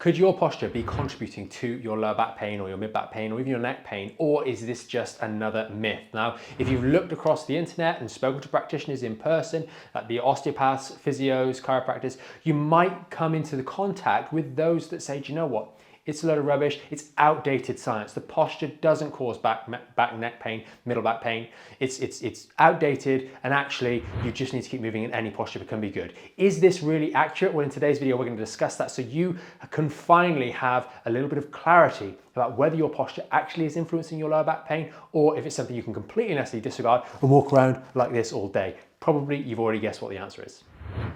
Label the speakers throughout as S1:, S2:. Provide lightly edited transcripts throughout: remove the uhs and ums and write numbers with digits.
S1: Could your posture be contributing to your lower back pain or your mid back pain or even your neck pain, or is this just another myth? Now, if you've looked across the internet and spoken to practitioners in person, like the osteopaths, physios, chiropractors, you might come into the contact with those that say, do you know what? It's a load of rubbish. It's outdated science. The posture doesn't cause back, neck pain, middle back pain. It's outdated, and actually you just need to keep moving and any posture can be good. Is this really accurate? Well, in today's video, we're going to discuss that so you can finally have a little bit of clarity about whether your posture actually is influencing your lower back pain or if it's something you can completely and utterly disregard and walk around like this all day. Probably you've already guessed what the answer is.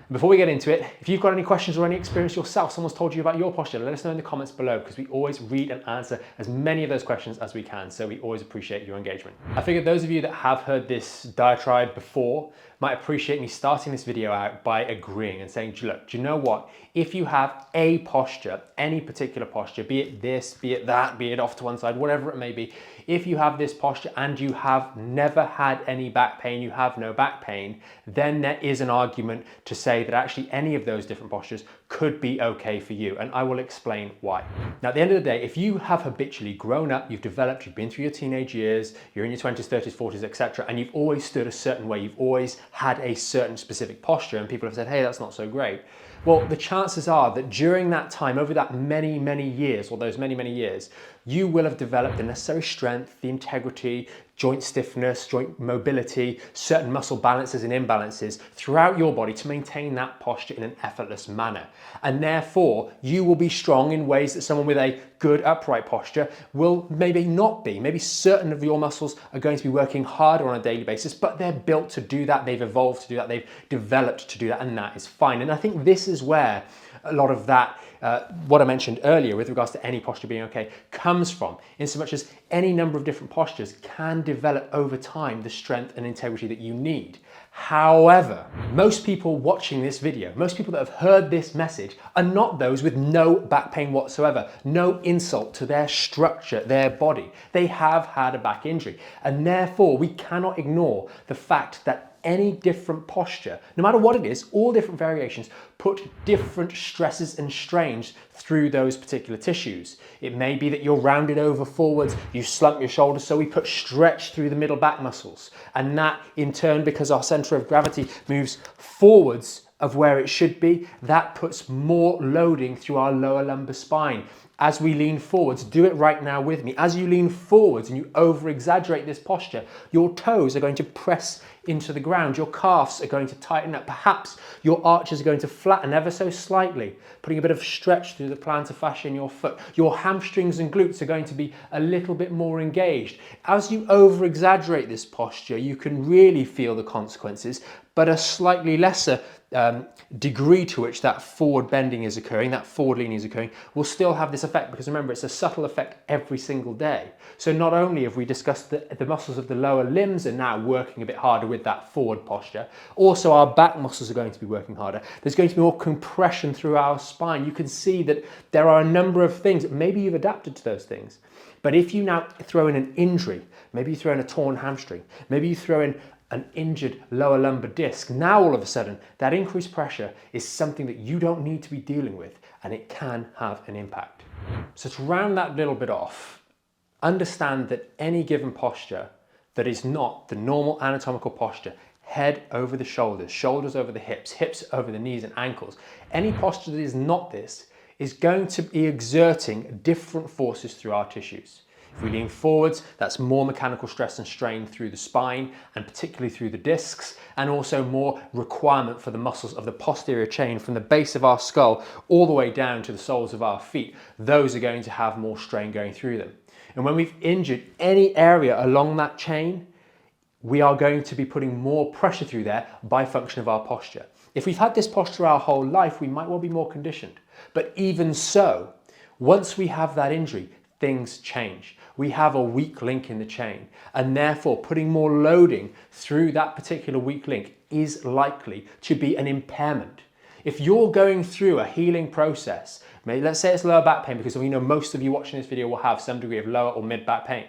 S1: Before we get into it, if you've got any questions or any experience yourself, someone's told you about your posture, let us know in the comments below, because we always read and answer as many of those questions as we can, so we always appreciate your engagement. I figured those of you that have heard this diatribe before might appreciate me starting this video out by agreeing and saying, look, do you know what? If you have a posture, any particular posture, be it this, be it that, be it off to one side, whatever it may be, if you have this posture and you have never had any back pain, you have no back pain, then there is an argument to say that actually any of those different postures could be okay for you, and I will explain why. Now, at the end of the day, if you have habitually grown up, you've developed, you've been through your teenage years, you're in your 20s, 30s, 40s, etc., and you've always stood a certain way, you've always had a certain specific posture, and people have said, hey, that's not so great. Well, the chances are that during that time, over that many, many years, or those many, many years, you will have developed the necessary strength, the integrity, joint stiffness, joint mobility, certain muscle balances and imbalances throughout your body to maintain that posture in an effortless manner. And therefore, you will be strong in ways that someone with a good upright posture will maybe not be. Maybe certain of your muscles are going to be working harder on a daily basis, but they're built to do that, they've evolved to do that, they've developed to do that, and that is fine. And I think this is where a lot of that, what I mentioned earlier with regards to any posture being okay, comes from, in so much as any number of different postures can develop over time the strength and integrity that you need. However, most people watching this video, most people that have heard this message are not those with no back pain whatsoever, no insult to their structure, their body. They have had a back injury, and therefore we cannot ignore the fact that any different posture, no matter what it is, all different variations put different stresses and strains through those particular tissues. It may be that you're rounded over forwards, you slump your shoulders, so we put stretch through the middle back muscles. And that in turn, because our center of gravity moves forwards of where it should be, that puts more loading through our lower lumbar spine. As we lean forwards, do it right now with me. As you lean forwards and you over-exaggerate this posture, your toes are going to press into the ground. Your calves are going to tighten up. Perhaps your arches are going to flatten ever so slightly, putting a bit of stretch through the plantar fascia in your foot. Your hamstrings and glutes are going to be a little bit more engaged. As you over-exaggerate this posture, you can really feel the consequences, but a slightly lesser degree to which that forward bending is occurring, that forward leaning is occurring, will still have this effect, because remember, it's a subtle effect every single day. So not only have we discussed that the muscles of the lower limbs are now working a bit harder with that forward posture, also our back muscles are going to be working harder. There's going to be more compression through our spine. You can see that there are a number of things, maybe you've adapted to those things, but if you now throw in an injury, maybe you throw in a torn hamstring, maybe you throw in an injured lower lumbar disc, now all of a sudden that increased pressure is something that you don't need to be dealing with, and it can have an impact. So to round that little bit off, understand that any given posture that is not the normal anatomical posture, head over the shoulders, shoulders over the hips, hips over the knees and ankles, any posture that is not this is going to be exerting different forces through our tissues. If we lean forwards, that's more mechanical stress and strain through the spine, and particularly through the discs, and also more requirement for the muscles of the posterior chain from the base of our skull all the way down to the soles of our feet. Those are going to have more strain going through them. And when we've injured any area along that chain, we are going to be putting more pressure through there by function of our posture. If we've had this posture our whole life, we might well be more conditioned. But even so, once we have that injury, things change. We have a weak link in the chain, and therefore putting more loading through that particular weak link is likely to be an impairment. If you're going through a healing process, let's say it's lower back pain, because we know most of you watching this video will have some degree of lower or mid back pain.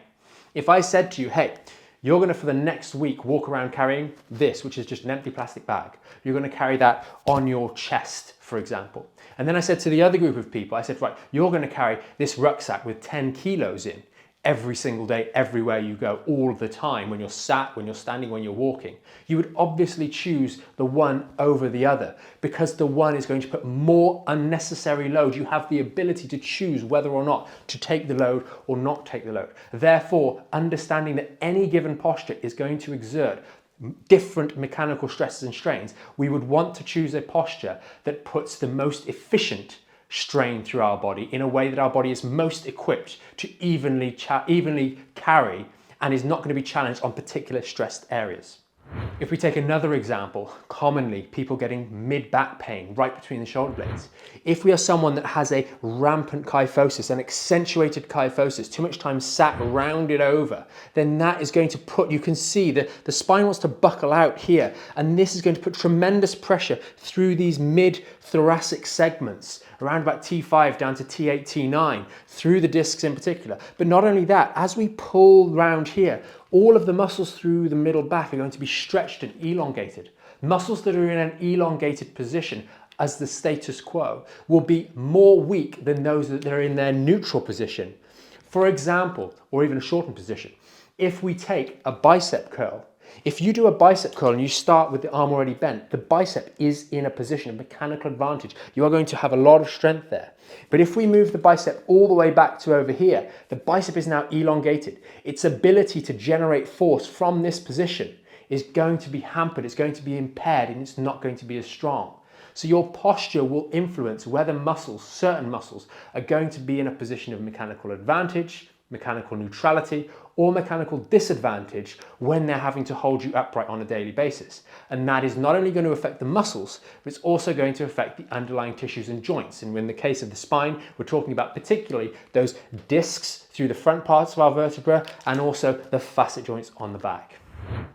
S1: If I said to you, hey, you're going to, for the next week, walk around carrying this, which is just an empty plastic bag. You're going to carry that on your chest, for example. And then I said to the other group of people, I said, right, you're going to carry this rucksack with 10 kilos in every single day, everywhere you go, all the time, when you're sat, when you're standing, when you're walking. You would obviously choose the one over the other because the one is going to put more unnecessary load. You have the ability to choose whether or not to take the load or not take the load. Therefore, understanding that any given posture is going to exert different mechanical stresses and strains, we would want to choose a posture that puts the most efficient strain through our body in a way that our body is most equipped to evenly carry and is not going to be challenged on particular stressed areas. If we take another example, commonly people getting mid-back pain right between the shoulder blades. If we are someone that has a rampant kyphosis, an accentuated kyphosis, too much time sat rounded over, then that is going to put, you can see that the spine wants to buckle out here, and this is going to put tremendous pressure through these mid-thoracic segments, around about T5 down to T8, T9, through the discs in particular. But not only that, as we pull round here, all of the muscles through the middle back are going to be stretched and elongated. Muscles that are in an elongated position as the status quo will be more weak than those that are in their neutral position. For example, or even a shortened position, if we take a bicep curl, if you do a bicep curl and you start with the arm already bent, the bicep is in a position of mechanical advantage. You are going to have a lot of strength there. But if we move the bicep all the way back to over here, the bicep is now elongated. Its ability to generate force from this position is going to be hampered, it's going to be impaired, and it's not going to be as strong. So your posture will influence whether muscles, certain muscles, are going to be in a position of mechanical advantage, mechanical neutrality, or mechanical disadvantage when they're having to hold you upright on a daily basis. And that is not only going to affect the muscles, but it's also going to affect the underlying tissues and joints. And in the case of the spine, we're talking about particularly those discs through the front parts of our vertebra and also the facet joints on the back.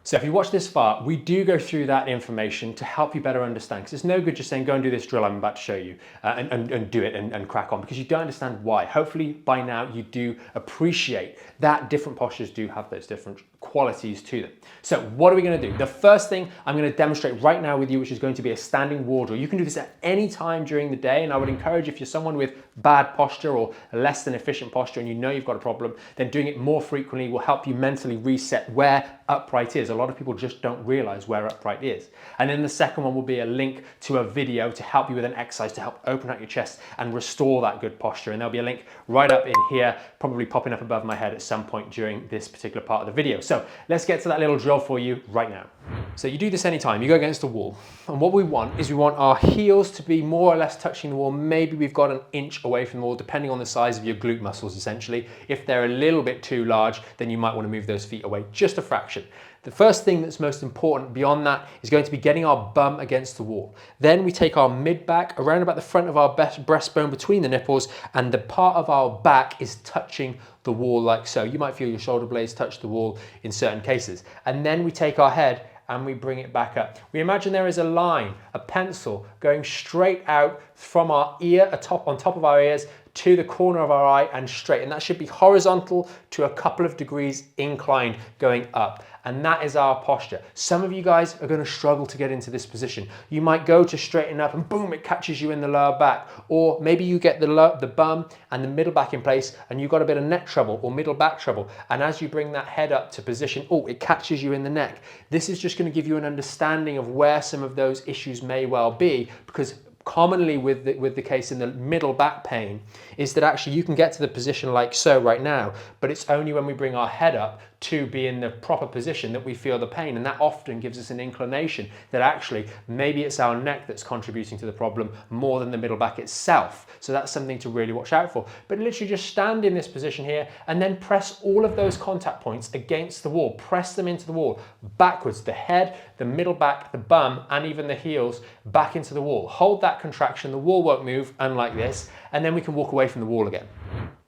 S1: So if you watch this far, we do go through that information to help you better understand, because it's no good just saying, go and do this drill I'm about to show you and do it and crack on, because you don't understand why. Hopefully by now you do appreciate that different postures do have those different qualities to them. So what are we going to do? The first thing I'm going to demonstrate right now with you, which is going to be a standing wall drill. You can do this at any time during the day, and I would encourage, if you're someone with bad posture or less than efficient posture and you know you've got a problem, then doing it more frequently will help you mentally reset where upright is. A lot of people just don't realize where upright is. And then the second one will be a link to a video to help you with an exercise to help open out your chest and restore that good posture. And there'll be a link right up in here, probably popping up above my head at some point during this particular part of the video. So let's get to that little drill for you right now. So you do this anytime, you go against a wall, and what we want is we want our heels to be more or less touching the wall. Maybe we've got an inch away from the wall, depending on the size of your glute muscles essentially. If they're a little bit too large, then you might want to move those feet away just a fraction. The first thing that's most important beyond that is going to be getting our bum against the wall. Then we take our mid-back around about the front of our breastbone between the nipples, and the part of our back is touching the wall like so. You might feel your shoulder blades touch the wall in certain cases. And then we take our head and we bring it back up. We imagine there is a line, a pencil, going straight out from our ear, on top of our ears, to the corner of our eye and straight. And that should be horizontal to a couple of degrees inclined going up. And that is our posture. Some of you guys are going to struggle to get into this position. You might go to straighten up and boom, it catches you in the lower back. Or maybe you get the bum and the middle back in place and you've got a bit of neck trouble or middle back trouble. And as you bring that head up to position, oh, it catches you in the neck. This is just going to give you an understanding of where some of those issues may well be, because commonly with the case in the middle back pain is that actually you can get to the position like so right now, but it's only when we bring our head up to be in the proper position that we feel the pain, and that often gives us an inclination that actually maybe it's our neck that's contributing to the problem more than the middle back itself. So that's something to really watch out for. But literally just stand in this position here and then press all of those contact points against the wall. Press them into the wall backwards, the head, the middle back, the bum, and even the heels back into the wall. Hold that contraction, the wall won't move, unlike this, and then we can walk away from the wall again.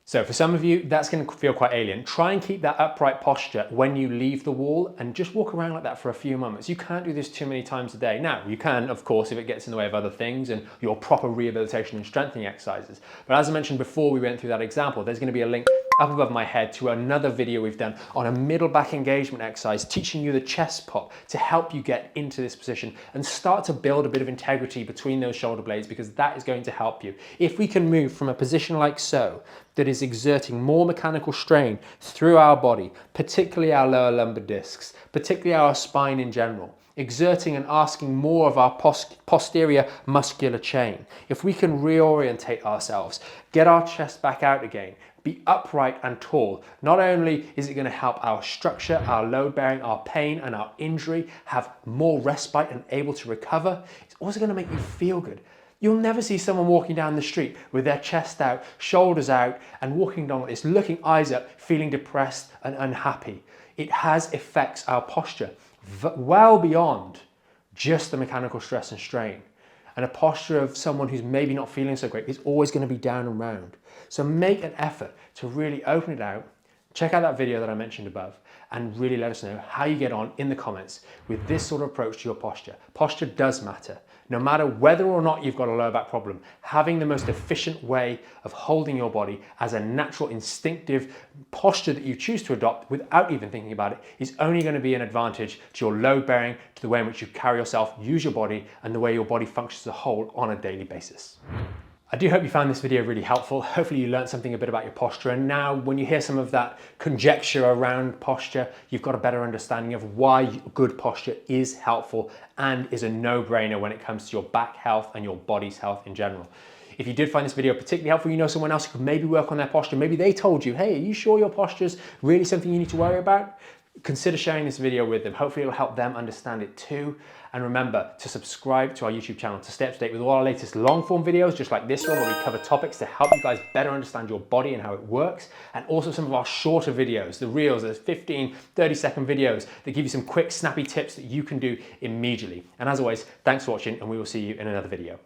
S1: So for some of you, that's going to feel quite alien. Try and keep that upright posture when you leave the wall and just walk around like that for a few moments. You can't do this too many times a day. Now, you can, of course, if it gets in the way of other things and your proper rehabilitation and strengthening exercises. But as I mentioned before we went through that example, there's going to be a link up above my head to another video we've done on a middle back engagement exercise, teaching you the chest pop to help you get into this position and start to build a bit of integrity between those shoulder blades, because that is going to help you. If we can move from a position like so, that is exerting more mechanical strain through our body, particularly our lower lumbar discs, particularly our spine in general, exerting and asking more of our posterior muscular chain. If we can reorientate ourselves, get our chest back out again, be upright and tall, not only is it going to help our structure, our load bearing, our pain and our injury have more respite and able to recover, it's also going to make you feel good. You'll never see someone walking down the street with their chest out, shoulders out, and walking down like this, looking eyes up, feeling depressed and unhappy. It has affects our posture well beyond just the mechanical stress and strain. And a posture of someone who's maybe not feeling so great is always going to be down and round. So make an effort to really open it out. Check out that video that I mentioned above and really let us know how you get on in the comments with this sort of approach to your posture. Posture does matter. No matter whether or not you've got a lower back problem, having the most efficient way of holding your body as a natural instinctive posture that you choose to adopt without even thinking about it is only going to be an advantage to your load bearing, to the way in which you carry yourself, use your body, and the way your body functions as a whole on a daily basis. I do hope you found this video really helpful. Hopefully you learned something a bit about your posture, and now when you hear some of that conjecture around posture, you've got a better understanding of why good posture is helpful and is a no-brainer when it comes to your back health and your body's health in general. If you did find this video particularly helpful, you know someone else who could maybe work on their posture, maybe they told you, hey, are you sure your posture is really something you need to worry about? Consider sharing this video with them. Hopefully it'll help them understand it too. And remember to subscribe to our YouTube channel to stay up to date with all our latest long form videos, just like this one, where we cover topics to help you guys better understand your body and how it works. And also some of our shorter videos, the reels, those 15, 30-second videos that give you some quick, snappy tips that you can do immediately. And as always, thanks for watching, and we will see you in another video.